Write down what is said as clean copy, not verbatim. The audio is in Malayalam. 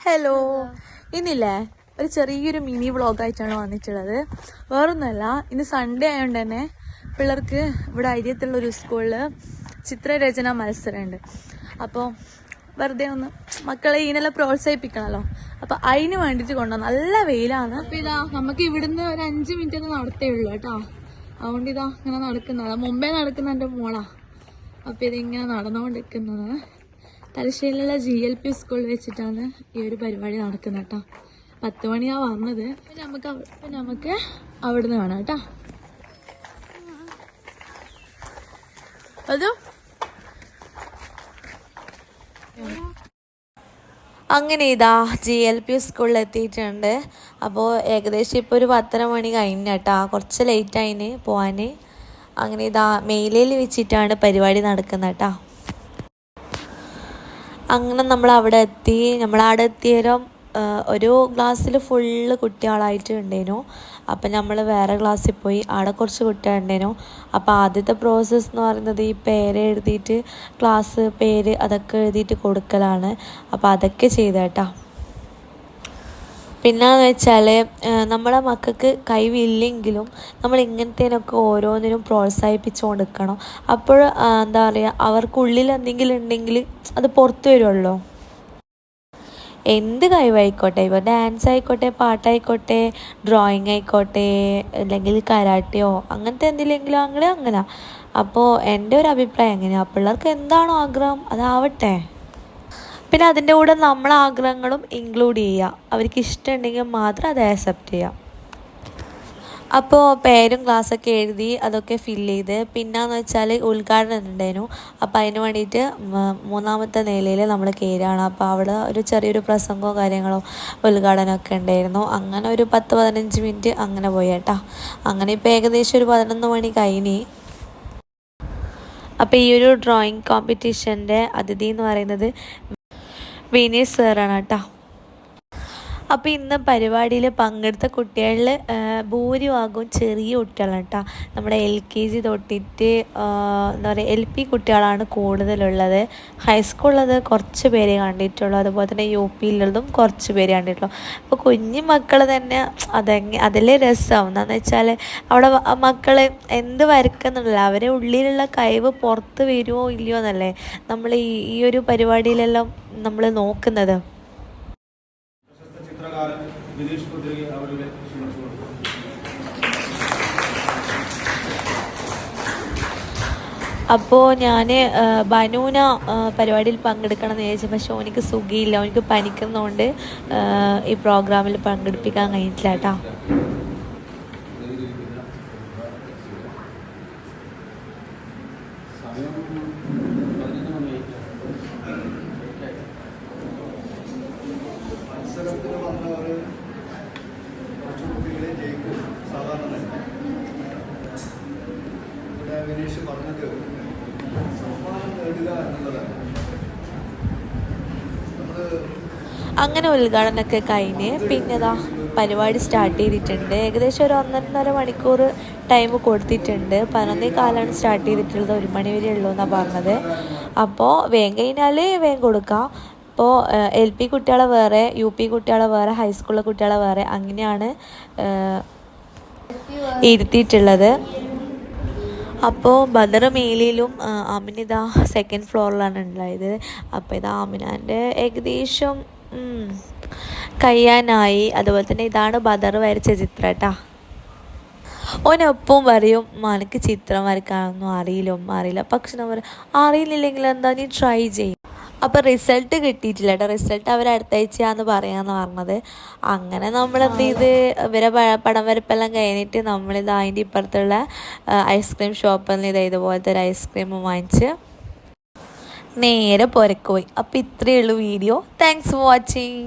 ഹലോ, ഇന്നില്ലേ ഒരു ചെറിയൊരു മിനി വ്ളോഗായിട്ടാണ് വന്നിട്ടുള്ളത്. വേറൊന്നുമല്ല, ഇന്ന് സൺഡേ ആയതുകൊണ്ട് തന്നെ പിള്ളേർക്ക് ഇവിടെ അരിയത്തുള്ളൊരു സ്കൂളിൽ ചിത്രരചന മത്സരമുണ്ട്. അപ്പോൾ വെറുതെ ഒന്ന് മക്കളെ ഇതിനെല്ലാം പ്രോത്സാഹിപ്പിക്കണമല്ലോ. അപ്പോൾ അതിന് വേണ്ടിയിട്ട് കൊണ്ടുവന്നു. നല്ല വെയിലാണ്. അപ്പോൾ ഇതാ നമുക്ക് ഇവിടുന്ന് ഒരു 5 മിനിറ്റ് ഒന്ന് നടത്തേ ഉള്ളൂ കേട്ടോ. അതുകൊണ്ട് ഇതാ ഇങ്ങനെ നടക്കുന്നതാണ്. മുമ്പേ നടക്കുന്ന എൻ്റെ മോളാ. അപ്പോൾ ഇതിങ്ങനെ നടന്നുകൊണ്ടിരിക്കുന്നത് തലശ്ശേരിയിലുള്ള GLP സ്കൂളിൽ വെച്ചിട്ടാണ് ഈ ഒരു പരിപാടി നടക്കുന്നത് കേട്ടോ. 10 മണിയാണ് വന്നത്. നമുക്ക് അവിടുന്ന് കാണാം കേട്ടോ. അതോ അങ്ങനെ ഇതാ GLP സ്കൂളിൽ എത്തിയിട്ടുണ്ട്. അപ്പോൾ ഏകദേശം ഇപ്പോൾ ഒരു 10 മണി കഴിഞ്ഞ കേട്ടോ. കുറച്ച് ലേറ്റായിന് പോവാൻ. അങ്ങനെ ഇതാ മേലയിൽ വെച്ചിട്ടാണ് പരിപാടി നടക്കുന്നത് കേട്ടോ. അങ്ങനെ നമ്മളവിടെ എത്തി. നമ്മളവിടെ എത്തിയേരം ഒരു ക്ലാസ്സിൽ ഫുള്ള് കുട്ടികളായിട്ട് ഉണ്ടായിരുന്നു. അപ്പം നമ്മൾ വേറെ ക്ലാസ്സിൽ പോയി. അവിടെ കുറച്ച് കുട്ടികളുണ്ടായിരുന്നു. അപ്പോൾ ആദ്യത്തെ പ്രോസസ്സ് എന്ന് പറയുന്നത് ഈ പേര് എഴുതിയിട്ട് ക്ലാസ് പേര് അതൊക്കെ എഴുതിയിട്ട് കൊടുക്കലാണ്. അപ്പോൾ അതൊക്കെ ചെയ്ത കേട്ടോ. പിന്നെയെന്ന് വെച്ചാൽ നമ്മളെ മക്കൾക്ക് കഴിവില്ലെങ്കിലും നമ്മൾ ഇങ്ങനത്തേനൊക്കെ ഓരോന്നിനും പ്രോത്സാഹിപ്പിച്ചു കൊടുക്കണം. അപ്പോൾ എന്താ പറയുക, അവർക്കുള്ളിൽ എന്തെങ്കിലും ഉണ്ടെങ്കിൽ അത് പുറത്തു വരുമല്ലോ. എന്ത് കഴിവായിക്കോട്ടെ, ഇപ്പോൾ ഡാൻസ് ആയിക്കോട്ടെ, പാട്ടായിക്കോട്ടെ, ഡ്രോയിങ് ആയിക്കോട്ടെ, അല്ലെങ്കിൽ കരാട്ടയോ അങ്ങനത്തെ എന്തെങ്കിലും അങ്ങനെ. അപ്പോൾ എൻ്റെ ഒരു അഭിപ്രായം എങ്ങനെയാണ്, പിള്ളേർക്ക് എന്താണോ ആഗ്രഹം അതാവട്ടെ. പിന്നെ അതിൻ്റെ കൂടെ നമ്മളെ ആഗ്രഹങ്ങളും ഇൻക്ലൂഡ് ചെയ്യുക. അവർക്ക് ഇഷ്ടമുണ്ടെങ്കിൽ മാത്രം അത് ആക്സെപ്റ്റ് ചെയ്യാം. അപ്പോൾ പേരും ക്ലാസ്സൊക്കെ എഴുതി അതൊക്കെ ഫില്ല് ചെയ്ത് പിന്നെയെന്ന് വെച്ചാൽ ഉദ്ഘാടനം ഉണ്ടായിരുന്നു. അപ്പോൾ അതിന് വേണ്ടിയിട്ട് 3ാമത്തെ നിലയിൽ നമ്മൾ കയറുകയാണ്. അപ്പോൾ അവിടെ ഒരു ചെറിയൊരു പ്രസംഗമോ കാര്യങ്ങളോ ഉദ്ഘാടനമൊക്കെ ഉണ്ടായിരുന്നു. അങ്ങനെ ഒരു 10-15 മിനിറ്റ് അങ്ങനെ പോയി കേട്ടോ. അങ്ങനെ ഇപ്പോൾ ഏകദേശം ഒരു 11 മണി കഴിഞ്ഞ്. അപ്പോൾ ഈ ഒരു ഡ്രോയിങ് കോമ്പറ്റീഷൻ്റെ അതിഥി എന്ന് പറയുന്നത് വിനീത് സാറാണ് കേട്ടോ. അപ്പോൾ ഇന്ന് പരിപാടിയിൽ പങ്കെടുത്ത കുട്ടികളിൽ ഭൂരിഭാഗവും ചെറിയ കുട്ടികളാണ് കേട്ടോ. നമ്മുടെ LKG തൊട്ടിട്ട് എന്താ പറയുക LP കുട്ടികളാണ് കൂടുതലുള്ളത്. ഹൈസ്കൂളിലത് കുറച്ച് പേരെ കണ്ടിട്ടുള്ളൂ. അതുപോലെ തന്നെ UPയിലുള്ളതും കുറച്ച് പേര് കണ്ടിട്ടുള്ളൂ. അപ്പോൾ കുഞ്ഞു മക്കൾ തന്നെ അതിലെ രസം എന്താണെന്ന് വെച്ചാൽ അവിടെ മക്കൾ എന്ത് വരക്കുന്നില്ല, അവരെ ഉള്ളിലുള്ള കഴിവ് പുറത്ത് വരുമോ ഇല്ലയോ എന്നല്ലേ നമ്മൾ ഈ ഒരു പരിപാടിയിലെല്ലാം നമ്മൾ നോക്കുന്നത്. അപ്പോൾ ഞാൻ ബനൂന പരിപാടിയിൽ പങ്കെടുക്കണം എന്ന് വിചാരിച്ചു. പക്ഷെ ഓനിക്ക് സുഖമില്ല, ഓനിക്ക് പനിക്കുന്നതുകൊണ്ട് ഈ പ്രോഗ്രാമിൽ പങ്കെടുപ്പിക്കാൻ കഴിഞ്ഞിട്ടില്ല കേട്ടോ. പറഞ്ഞത് സമ്മാനം നേടുക എന്നുള്ളതാണ്. അങ്ങനെ ഉദ്ഘാടനമൊക്കെ കഴിഞ്ഞ് പിന്നെതാ പരിപാടി സ്റ്റാർട്ട് ചെയ്തിട്ടുണ്ട്. ഏകദേശം ഒരു 1.5 മണിക്കൂർ ടൈം കൊടുത്തിട്ടുണ്ട്. 11:15 സ്റ്റാർട്ട് ചെയ്തിട്ടുള്ളത്. 1 മണി വരെ ഉള്ളൂ എന്നാണ് പറഞ്ഞത്. അപ്പോൾ വേഗം കഴിഞ്ഞാൽ വേഗം കൊടുക്കാം. അപ്പോൾ LP കുട്ടികളെ വേറെ, UP കുട്ടികളെ വേറെ, ഹൈസ്കൂളിലെ കുട്ടികളെ വേറെ അങ്ങനെയാണ് ഇരുത്തിയിട്ടുള്ളത്. അപ്പോൾ ബദർ മേലിലും ആമിനിത 2nd ഫ്ലോറിലാണ് ഉണ്ടായത്. അപ്പോൾ ഇത് ആമിനാൻ്റെ ഏകദേശം കഴിയാനായി. അതുപോലെ തന്നെ ഇതാണ് ബദർ വരച്ച ചിത്രം കേട്ടോ. ഓനെപ്പം പറയും എനിക്ക് ചിത്രം വരയ്ക്കാനൊന്നും അറിയില്ല. പക്ഷെ നമ്മൾ അറിയില്ലെങ്കിൽ എന്താ, നീ ട്രൈ ചെയ്യും. അപ്പോൾ റിസൾട്ട് കിട്ടിയിട്ടില്ല കേട്ടോ. റിസൾട്ട് അവർ അടുത്ത ആഴ്ചയാണെന്ന് പറയാമെന്ന് പറഞ്ഞത്. അങ്ങനെ നമ്മളെന്ത് ചെയ്ത് ഇവരെ പടം വരപ്പെല്ലാം കഴിഞ്ഞിട്ട് നമ്മളിത് അതിൻ്റെ ഇപ്പുറത്തുള്ള ഐസ്ക്രീം ഷോപ്പിൽ നിന്ന് ഇതുപോലത്തെ ഒരു ഐസ്ക്രീം വാങ്ങിച്ച് നേരെ പുരക്ക് പോയി. അപ്പോൾ ഇത്രയേ ഉള്ളൂ വീഡിയോ. Thanks for watching.